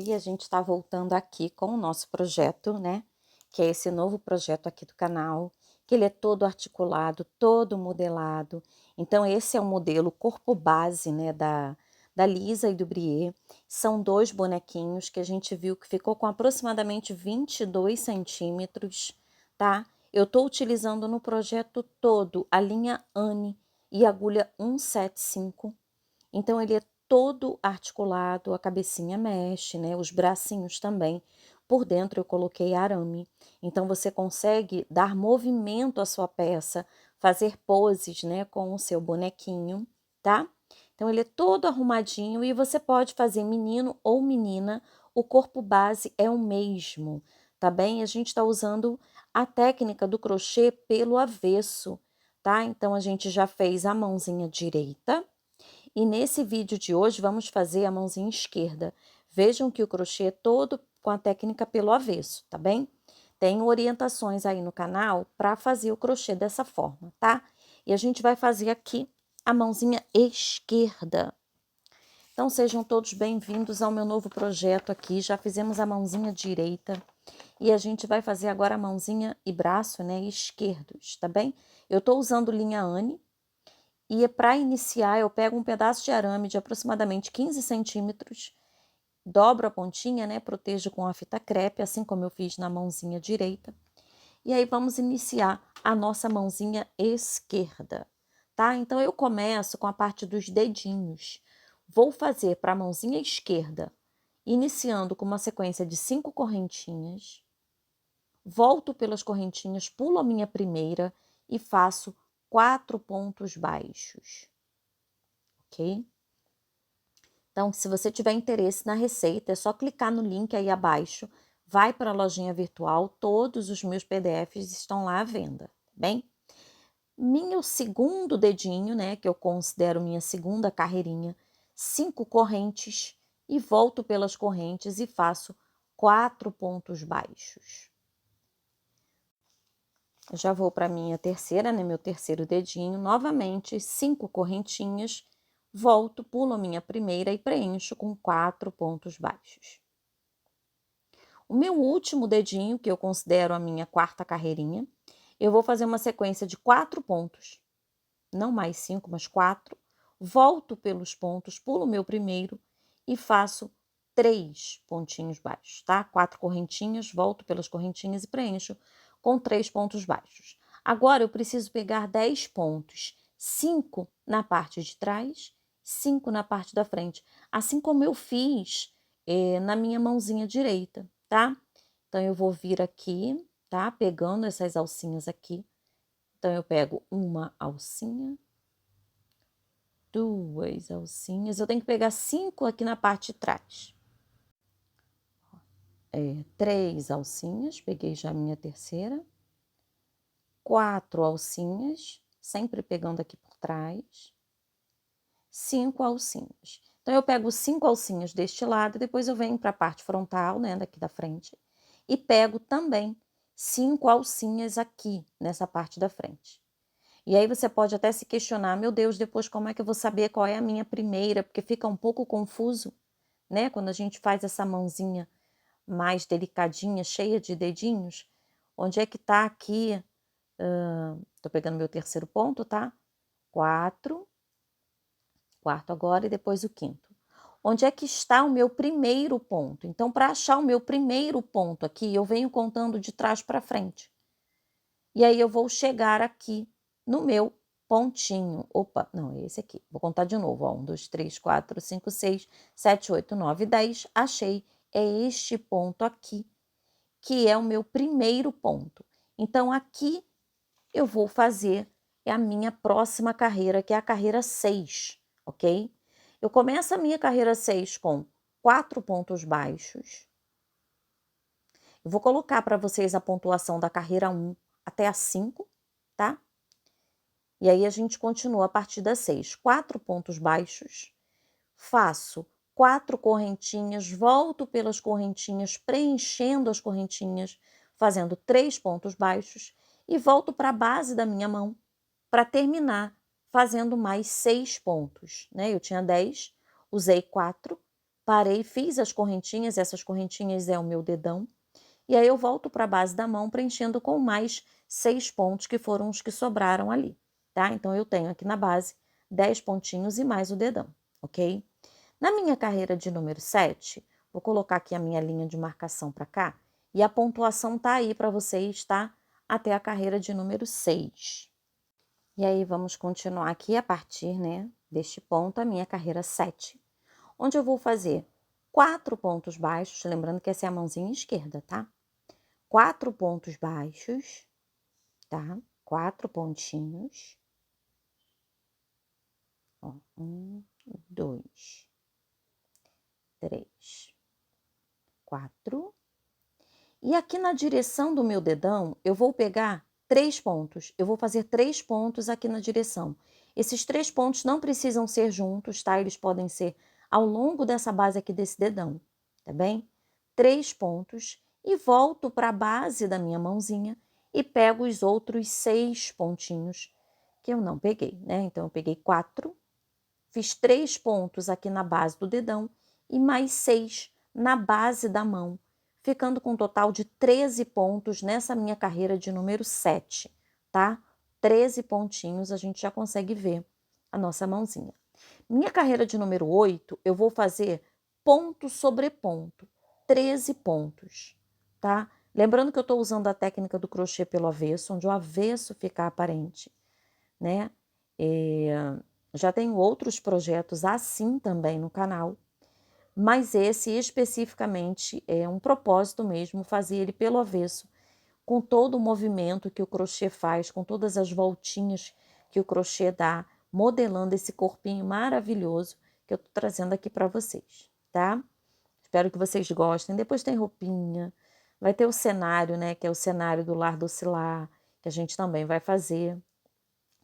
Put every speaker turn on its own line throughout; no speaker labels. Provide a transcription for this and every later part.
Oi, a gente está voltando aqui com o nosso projeto, né? Que é esse novo projeto aqui do canal, que ele é todo articulado, todo modelado. Então, esse é o modelo corpo base, né, da Lisa e do Brie. São dois bonequinhos que a gente viu que ficou com aproximadamente 22 centímetros, tá? Eu estou utilizando no projeto todo a linha Anne e agulha 175. Então, ele é todo articulado, a cabecinha mexe, né? Os bracinhos também. Por dentro eu coloquei arame. Então, você consegue dar movimento à sua peça, fazer poses, né, com o seu bonequinho, tá? Então, ele é todo arrumadinho e você pode fazer menino ou menina. O corpo base é o mesmo, tá bem? A gente está usando a técnica do crochê pelo avesso, tá? Então, a gente já fez a mãozinha direita. E nesse vídeo de hoje vamos fazer a mãozinha esquerda. Vejam que o crochê é todo com a técnica pelo avesso, tá bem? Tem orientações aí no canal para fazer o crochê dessa forma, tá? E a gente vai fazer aqui a mãozinha esquerda. Então sejam todos bem-vindos ao meu novo projeto aqui. Já fizemos a mãozinha direita e a gente vai fazer agora a mãozinha e braço, né, esquerdos, tá bem? Eu tô usando linha Anne. E para iniciar, eu pego um pedaço de arame de aproximadamente 15 centímetros, dobro a pontinha, né? Protejo com a fita crepe, assim como eu fiz na mãozinha direita. E aí vamos iniciar a nossa mãozinha esquerda, tá? Então eu começo com a parte dos dedinhos. Vou fazer para a mãozinha esquerda, iniciando com uma sequência de 5 correntinhas. Volto pelas correntinhas, pulo a minha primeira e faço 4 pontos baixos. Ok? Então, se você tiver interesse na receita, é só clicar no link aí abaixo, vai para a lojinha virtual, todos os meus PDFs estão lá à venda, tá bem? Meu segundo dedinho, né, que eu considero minha segunda carreirinha, 5 correntes e volto pelas correntes e faço 4 pontos baixos. Eu já vou para minha terceira, né, meu terceiro dedinho, novamente 5 correntinhas, volto, pulo a minha primeira e preencho com 4 pontos baixos. O meu último dedinho, que eu considero a minha quarta carreirinha, eu vou fazer uma sequência de 4 pontos, não mais 5, mas 4, volto pelos pontos, pulo o meu primeiro e faço 3 pontinhos baixos, tá? 4 correntinhas, volto pelas correntinhas e preencho com 3 pontos baixos. Agora eu preciso pegar 10 pontos, 5 na parte de trás, 5 na parte da frente, assim como eu fiz na minha mãozinha direita, tá? Então eu vou vir aqui, tá? Pegando essas alcinhas aqui. Então eu pego uma alcinha, 2 alcinhas, eu tenho que pegar 5 aqui na parte de trás. 3 alcinhas, peguei já a minha terceira. 4 alcinhas, sempre pegando aqui por trás. 5 alcinhas. Então, eu pego 5 alcinhas deste lado, e depois eu venho para a parte frontal, né, daqui da frente, e pego também 5 alcinhas aqui, nessa parte da frente. E aí você pode até se questionar, meu Deus, depois como é que eu vou saber qual é a minha primeira? Porque fica um pouco confuso, né? Quando a gente faz essa mãozinha mais delicadinha, cheia de dedinhos, onde é que tá aqui? Tô pegando meu terceiro ponto, tá? 4, quarto agora e depois o quinto. Onde é que está o meu primeiro ponto? Então, para achar o meu primeiro ponto aqui, eu venho contando de trás para frente. E aí eu vou chegar aqui no meu pontinho. Opa, não, é esse aqui. Vou contar de novo, ó. 1, 2, 3, 4, 5, 6, 7, 8, 9, 10. Achei. É este ponto aqui, que é o meu primeiro ponto. Então, aqui eu vou fazer a minha próxima carreira, que é a carreira 6, ok? Eu começo a minha carreira 6 com 4 pontos baixos. Eu vou colocar para vocês a pontuação da carreira 1 até a 5, tá? E aí a gente continua a partir da 6. 4 pontos baixos, faço 4 correntinhas, volto pelas correntinhas, preenchendo as correntinhas, fazendo 3 pontos baixos e volto para a base da minha mão para terminar fazendo mais 6 pontos, né? Eu tinha 10, usei 4, parei, fiz as correntinhas, essas correntinhas é o meu dedão, e aí eu volto para a base da mão preenchendo com mais 6 pontos, que foram os que sobraram ali, tá? Então, eu tenho aqui na base 10 pontinhos e mais o dedão, ok? Na minha carreira de número 7, vou colocar aqui a minha linha de marcação para cá, e a pontuação tá aí para vocês, tá? Até a carreira de número 6. E aí, vamos continuar aqui a partir, né, deste ponto, a minha carreira 7, onde eu vou fazer 4 pontos baixos, lembrando que essa é a mãozinha esquerda, tá? 4 pontos baixos, tá? 4 pontinhos. Ó, 1, 2, 3, 4. E aqui na direção do meu dedão, eu vou pegar 3 pontos. Eu vou fazer 3 pontos aqui na direção. Esses 3 pontos não precisam ser juntos, tá? Eles podem ser ao longo dessa base aqui desse dedão, tá bem? 3 pontos e volto para a base da minha mãozinha e pego os outros 6 pontinhos que eu não peguei, né? Então, eu peguei 4, fiz 3 pontos aqui na base do dedão e mais 6 na base da mão, ficando com um total de 13 pontos nessa minha carreira de número 7, tá? 13 pontinhos, a gente já consegue ver a nossa mãozinha. Minha carreira de número 8, eu vou fazer ponto sobre ponto, 13 pontos, tá? Lembrando que eu estou usando a técnica do crochê pelo avesso, onde o avesso fica aparente, né? Já tenho outros projetos assim também no canal, mas esse especificamente é um propósito mesmo, fazer ele pelo avesso, com todo o movimento que o crochê faz, com todas as voltinhas que o crochê dá, modelando esse corpinho maravilhoso que eu tô trazendo aqui para vocês, tá? Espero que vocês gostem. Depois tem roupinha, vai ter o cenário, né, que é o cenário do Lar Docilar, que a gente também vai fazer,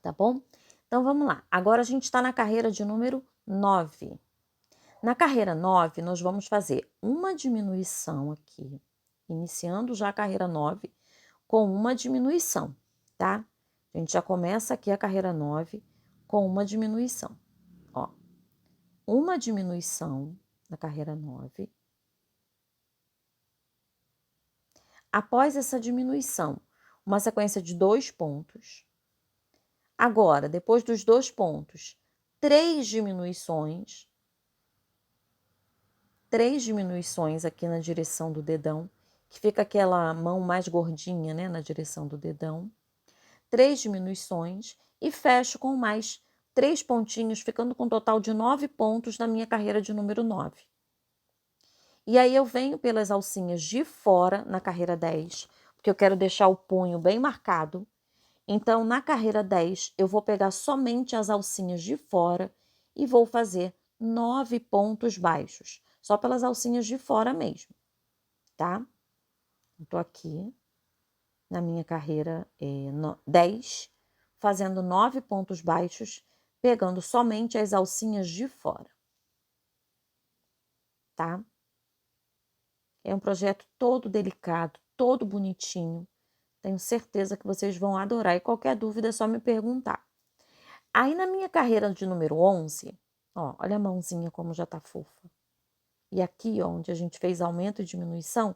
tá bom? Então, vamos lá. Agora a gente está na carreira de número 9. Na carreira 9, nós vamos fazer uma diminuição aqui, iniciando já a carreira 9 com uma diminuição, tá? A gente já começa aqui a carreira 9 com uma diminuição, ó. Uma diminuição na carreira 9. Após essa diminuição, uma sequência de 2 pontos. Agora, depois dos 2 pontos, 3 diminuições. 3 diminuições aqui na direção do dedão, que fica aquela mão mais gordinha, né, na direção do dedão. 3 diminuições e fecho com mais 3 pontinhos, ficando com um total de 9 pontos na minha carreira de número 9. E aí eu venho pelas alcinhas de fora na carreira 10, porque eu quero deixar o punho bem marcado. Então, na carreira 10, eu vou pegar somente as alcinhas de fora e vou fazer 9 pontos baixos, só pelas alcinhas de fora mesmo, tá? Eu tô aqui na minha carreira 10, fazendo 9 pontos baixos, pegando somente as alcinhas de fora, tá? É um projeto todo delicado, todo bonitinho. Tenho certeza que vocês vão adorar e qualquer dúvida é só me perguntar. Aí na minha carreira de número 11, ó, olha a mãozinha como já tá fofa. E aqui, ó, onde a gente fez aumento e diminuição,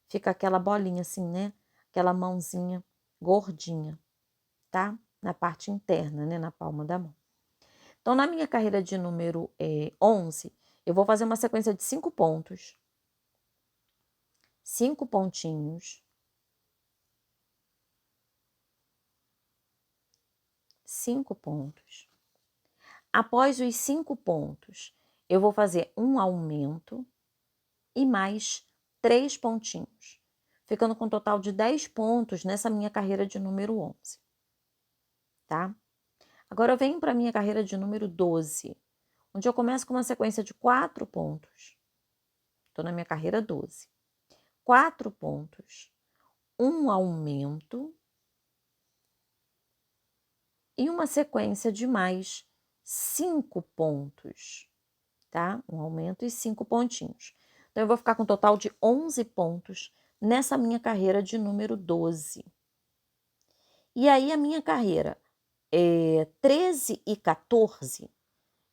fica aquela bolinha assim, né? Aquela mãozinha gordinha, tá? Na parte interna, né? Na palma da mão. Então, na minha carreira de número 11, eu vou fazer uma sequência de 5 pontos. 5 pontinhos. 5 pontos. Após os 5 pontos, eu vou fazer um aumento e mais 3 pontinhos, ficando com um total de 10 pontos nessa minha carreira de número 11, tá? Agora eu venho para a minha carreira de número 12, onde eu começo com uma sequência de 4 pontos. Estou na minha carreira 12. 4 pontos, um aumento e uma sequência de mais 5 pontos, tá? Um aumento e 5 pontinhos. Então, eu vou ficar com um total de 11 pontos nessa minha carreira de número 12. E aí, a minha carreira 13 e 14,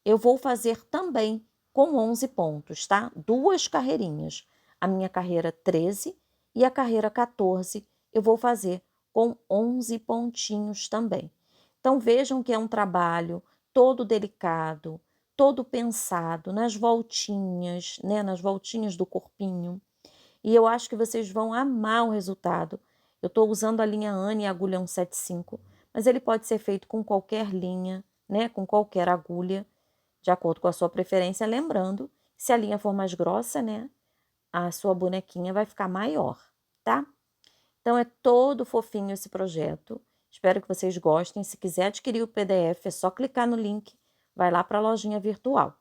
eu vou fazer também com 11 pontos, tá? 2 carreirinhas. A minha carreira 13 e a carreira 14 eu vou fazer com 11 pontinhos também. Então, vejam que é um trabalho todo delicado, todo pensado nas voltinhas, né? Nas voltinhas do corpinho. E eu acho que vocês vão amar o resultado. Eu estou usando a linha Anne, a agulha 175, mas ele pode ser feito com qualquer linha, né? Com qualquer agulha, de acordo com a sua preferência. Lembrando, se a linha for mais grossa, né? A sua bonequinha vai ficar maior, tá? Então, é todo fofinho esse projeto. Espero que vocês gostem. Se quiser adquirir o PDF, é só clicar no link, vai lá para a lojinha virtual,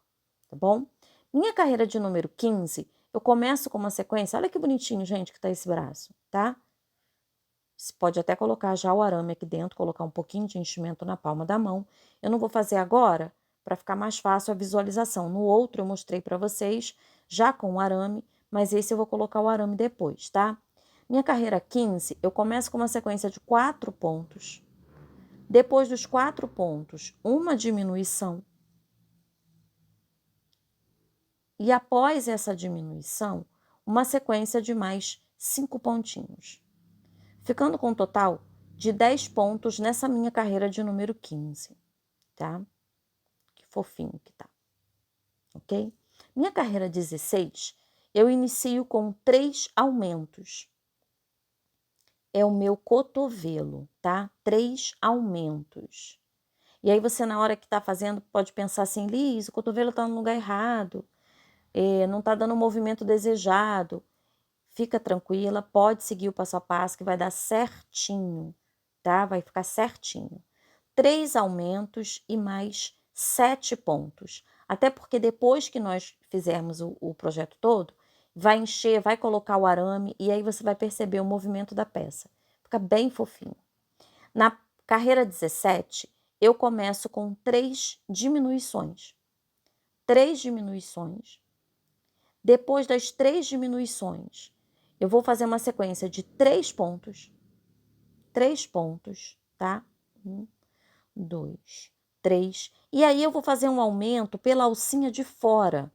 tá bom? Minha carreira de número 15, eu começo com uma sequência. Olha que bonitinho, gente, que tá esse braço, tá? Você pode até colocar já o arame aqui dentro, colocar um pouquinho de enchimento na palma da mão. Eu não vou fazer agora, para ficar mais fácil a visualização. No outro eu mostrei para vocês, já com o arame, mas esse eu vou colocar o arame depois, tá? Minha carreira 15, eu começo com uma sequência de 4 pontos. Depois dos 4 pontos, uma diminuição. E após essa diminuição, uma sequência de mais 5 pontinhos. Ficando com um total de 10 pontos nessa minha carreira de número 15, tá? Que fofinho que tá, ok? Minha carreira 16, eu inicio com 3 aumentos. É o meu cotovelo, tá? 3 aumentos. E aí você, na hora que tá fazendo, pode pensar assim, Liz, o cotovelo tá no lugar errado, não tá dando o movimento desejado. Fica tranquila, pode seguir o passo a passo que vai dar certinho, tá? Vai ficar certinho. 3 aumentos e mais 7 pontos. Até porque depois que nós fizermos o projeto todo, vai encher, vai colocar o arame e aí você vai perceber o movimento da peça. Fica bem fofinho. Na carreira 17, eu começo com 3 diminuições. 3 diminuições. Depois das 3 diminuições, eu vou fazer uma sequência de 3 pontos. 3 pontos, tá? 1, 2, 3. E aí eu vou fazer um aumento pela alcinha de fora.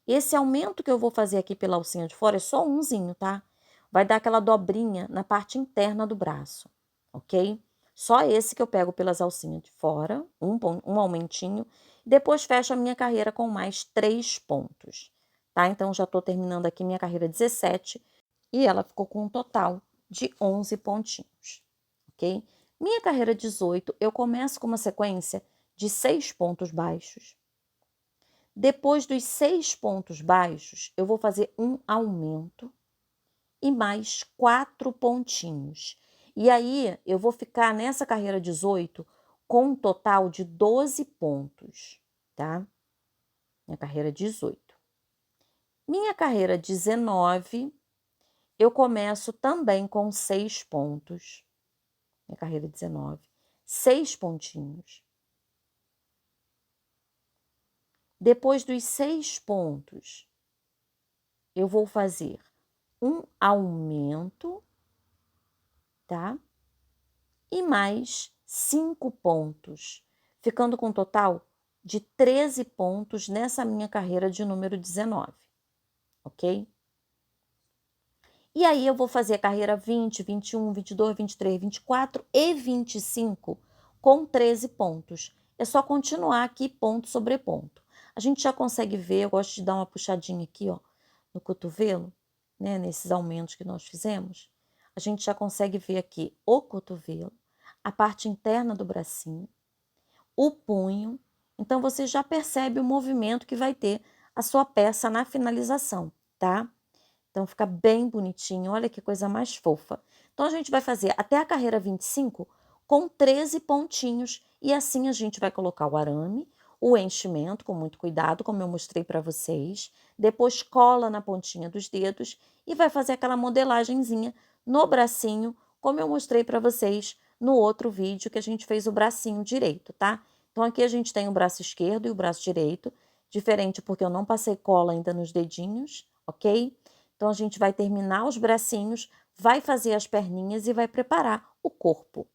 Esse aumento que eu vou fazer aqui pela alcinha de fora é só umzinho, tá? Vai dar aquela dobrinha na parte interna do braço, ok? Só esse que eu pego pelas alcinhas de fora, um aumentinho. Depois fecho a minha carreira com mais 3 pontos, tá? Então, já tô terminando aqui minha carreira 17 e ela ficou com um total de 11 pontinhos, ok? Minha carreira 18, eu começo com uma sequência de 6 pontos baixos. Depois dos 6 pontos baixos, eu vou fazer um aumento e mais 4 pontinhos. E aí, eu vou ficar nessa carreira 18 com um total de 12 pontos, tá? Minha carreira 18. Minha carreira 19, eu começo também com 6 pontos. Minha carreira 19, 6 pontinhos. Depois dos 6 pontos, eu vou fazer um aumento, tá? E mais 5 pontos, ficando com um total de 13 pontos nessa minha carreira de número 19, ok? E aí eu vou fazer a carreira 20, 21, 22, 23, 24 e 25 com 13 pontos. É só continuar aqui ponto sobre ponto. A gente já consegue ver, eu gosto de dar uma puxadinha aqui, ó, no cotovelo, né, nesses aumentos que nós fizemos. A gente já consegue ver aqui o cotovelo, a parte interna do bracinho, o punho. Então, você já percebe o movimento que vai ter a sua peça na finalização, tá? Então, fica bem bonitinho. Olha que coisa mais fofa. Então, a gente vai fazer até a carreira 25 com 13 pontinhos. E assim a gente vai colocar o arame, o enchimento com muito cuidado, como eu mostrei para vocês. Depois cola na pontinha dos dedos e vai fazer aquela modelagenzinha no bracinho, como eu mostrei para vocês no outro vídeo que a gente fez o bracinho direito, tá? Então, aqui a gente tem o braço esquerdo e o braço direito, diferente porque eu não passei cola ainda nos dedinhos, ok? Então, a gente vai terminar os bracinhos, vai fazer as perninhas e vai preparar o corpo,